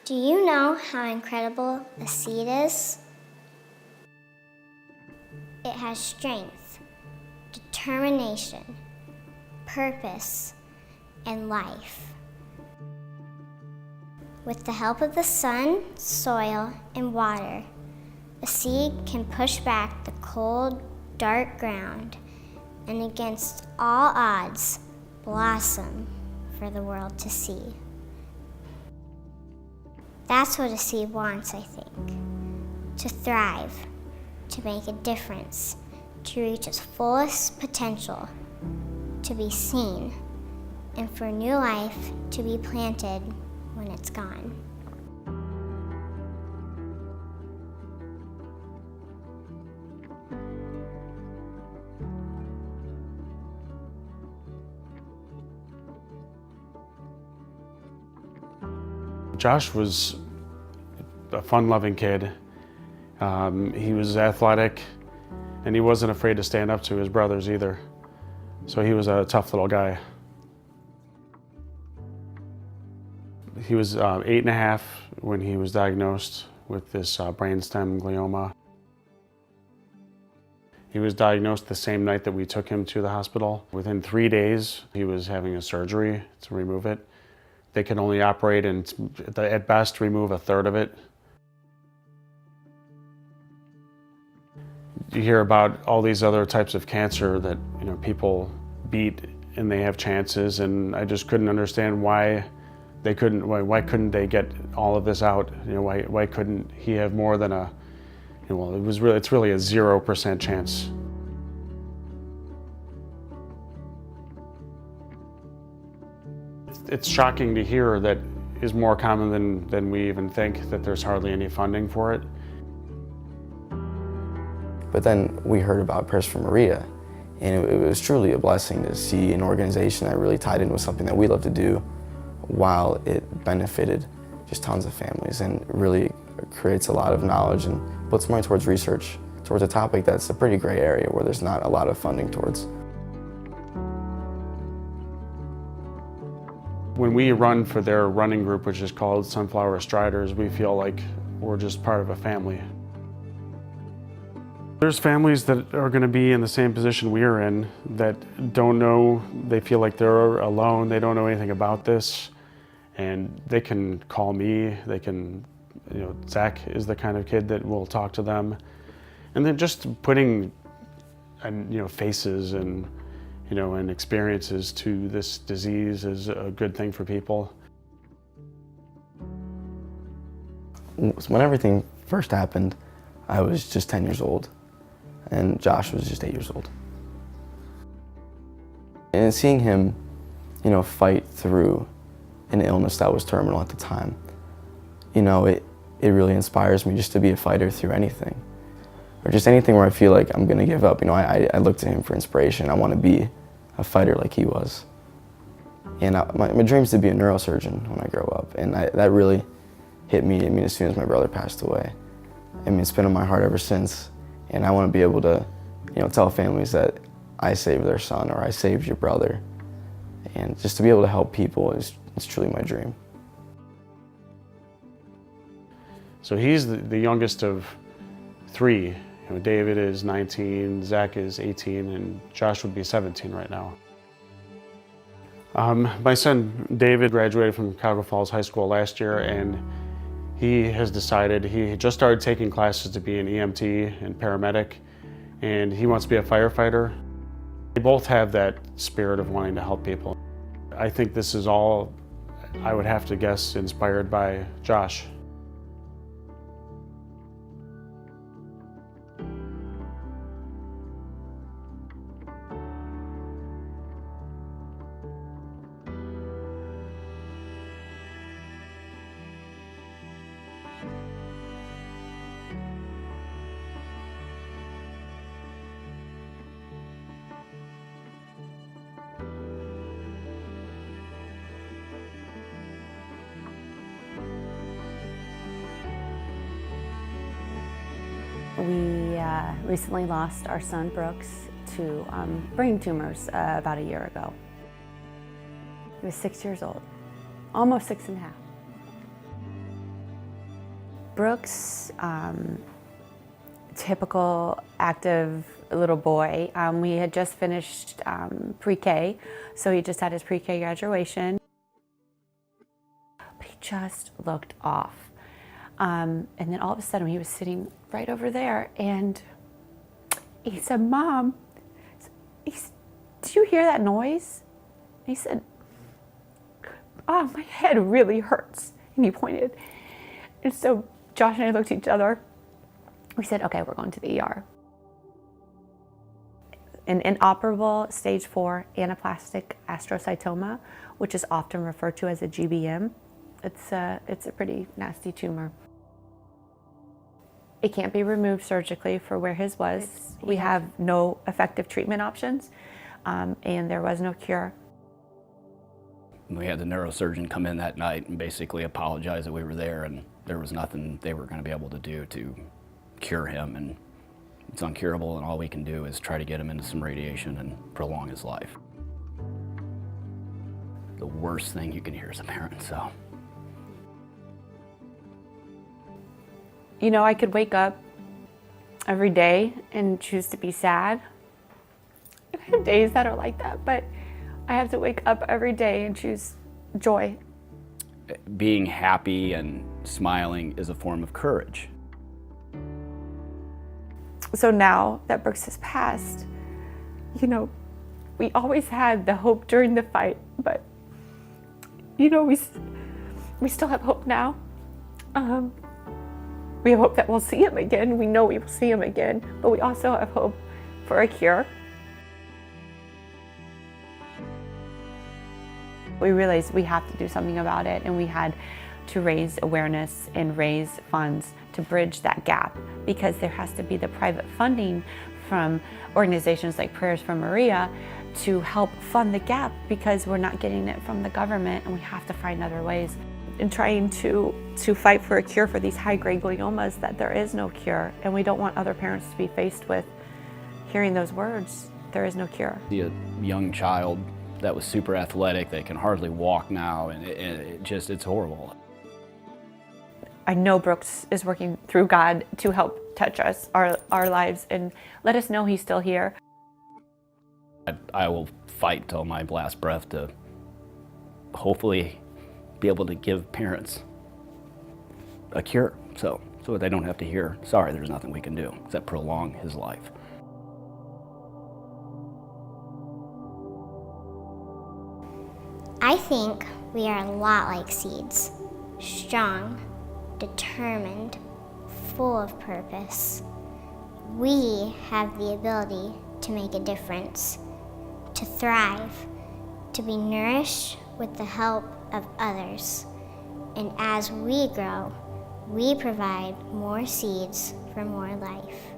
Do you know how incredible a seed is? It has strength, determination, purpose, and life. With the help of the sun, soil, and water, a seed can push back the cold, dark ground and against all odds blossom for the world to see. That's what a seed wants, I think. To thrive, to make a difference, to reach its fullest potential, to be seen, and for new life to be planted when it's gone. Josh was a fun-loving kid. He was athletic, and he wasn't afraid to stand up to his brothers either. So he was a tough little guy. He was 8.5 when he was diagnosed with this brainstem glioma. He was diagnosed the same night that we took him to the hospital. Within 3 days, he was having a surgery to remove it. They could only operate and, at best, remove 1/3 of it. You hear about all these other types of cancer that people beat and they have chances, and I just couldn't understand why they couldn't. Why couldn't they get all of this out? Why couldn't he have more than a? Well, it's really a 0% chance. It's shocking to hear that is more common than we even think, that there's hardly any funding for it. But then we heard about Prayers for Maria, and it was truly a blessing to see an organization that really tied in with something that we love to do while it benefited just tons of families, and really creates a lot of knowledge and puts money towards research, towards a topic that's a pretty gray area where there's not a lot of funding towards. When we run for their running group, which is called Sunflower Striders, we feel like we're just part of a family. There's families that are going to be in the same position we are in that don't know, they feel like they're alone, they don't know anything about this, and they can call me, they can, Zach is the kind of kid that will talk to them. And then just putting, faces and and experiences to this disease is a good thing for people. When everything first happened, I was just 10 years old, and Josh was just 8 years old. And seeing him, fight through an illness that was terminal at the time, it really inspires me just to be a fighter through anything. Or just anything where I feel like I'm gonna give up. I look to him for inspiration. I want to be a fighter like he was. And my dream is to be a neurosurgeon when I grow up, and that really hit me, as soon as my brother passed away. It's been on my heart ever since, and I want to be able to, tell families that I saved their son or I saved your brother, and just to be able to help people is truly my dream. So he's the youngest of 3. David is 19, Zach is 18, and Josh would be 17 right now. My son David graduated from Cuyahoga Falls High School last year, and he has decided, he just started taking classes to be an EMT and paramedic, and he wants to be a firefighter. They both have that spirit of wanting to help people. I think this is all, I would have to guess, inspired by Josh. We recently lost our son Brooks to brain tumors about a year ago. He was 6 years old, almost 6 and a half. Brooks, typical active little boy. We had just finished pre-K, so he just had his pre-K graduation. But he just looked off. And then all of a sudden he was sitting right over there and he said, "Mom, did you hear that noise?" And he said, "Oh, my head really hurts." And he pointed. And so Josh and I looked at each other. We said, "Okay, we're going to the ER." An inoperable stage 4 anaplastic astrocytoma, which is often referred to as a GBM. It's a pretty nasty tumor. It can't be removed surgically for where his was. We have no effective treatment options, and there was no cure. We had the neurosurgeon come in that night and basically apologize that we were there and there was nothing they were going to be able to do to cure him, and it's uncurable, and all we can do is try to get him into some radiation and prolong his life. The worst thing you can hear as a parent, so. You know, I could wake up every day and choose to be sad. I've had days that are like that, but I have to wake up every day and choose joy. Being happy and smiling is a form of courage. So now that Brooks has passed, you know, we always had the hope during the fight, but, you know, we still have hope now. We have hope that we'll see him again. We know we will see him again, but we also have hope for a cure. We realized we have to do something about it, and we had to raise awareness and raise funds to bridge that gap, because there has to be the private funding from organizations like Prayers for Maria to help fund the gap, because we're not getting it from the government, and we have to find other ways. In trying to fight for a cure for these high-grade gliomas, that there is no cure, and we don't want other parents to be faced with hearing those words, there is no cure. A young child that was super athletic, they can hardly walk now, and it's horrible. I know Brooks is working through God to help touch us, our lives, and let us know he's still here. I will fight till my last breath to hopefully be able to give parents a cure, so they don't have to hear, "Sorry, there's nothing we can do," except prolong his life. I think we are a lot like seeds, strong, determined, full of purpose. We have the ability to make a difference, to thrive, to be nourished with the help of others. And as we grow, we provide more seeds for more life.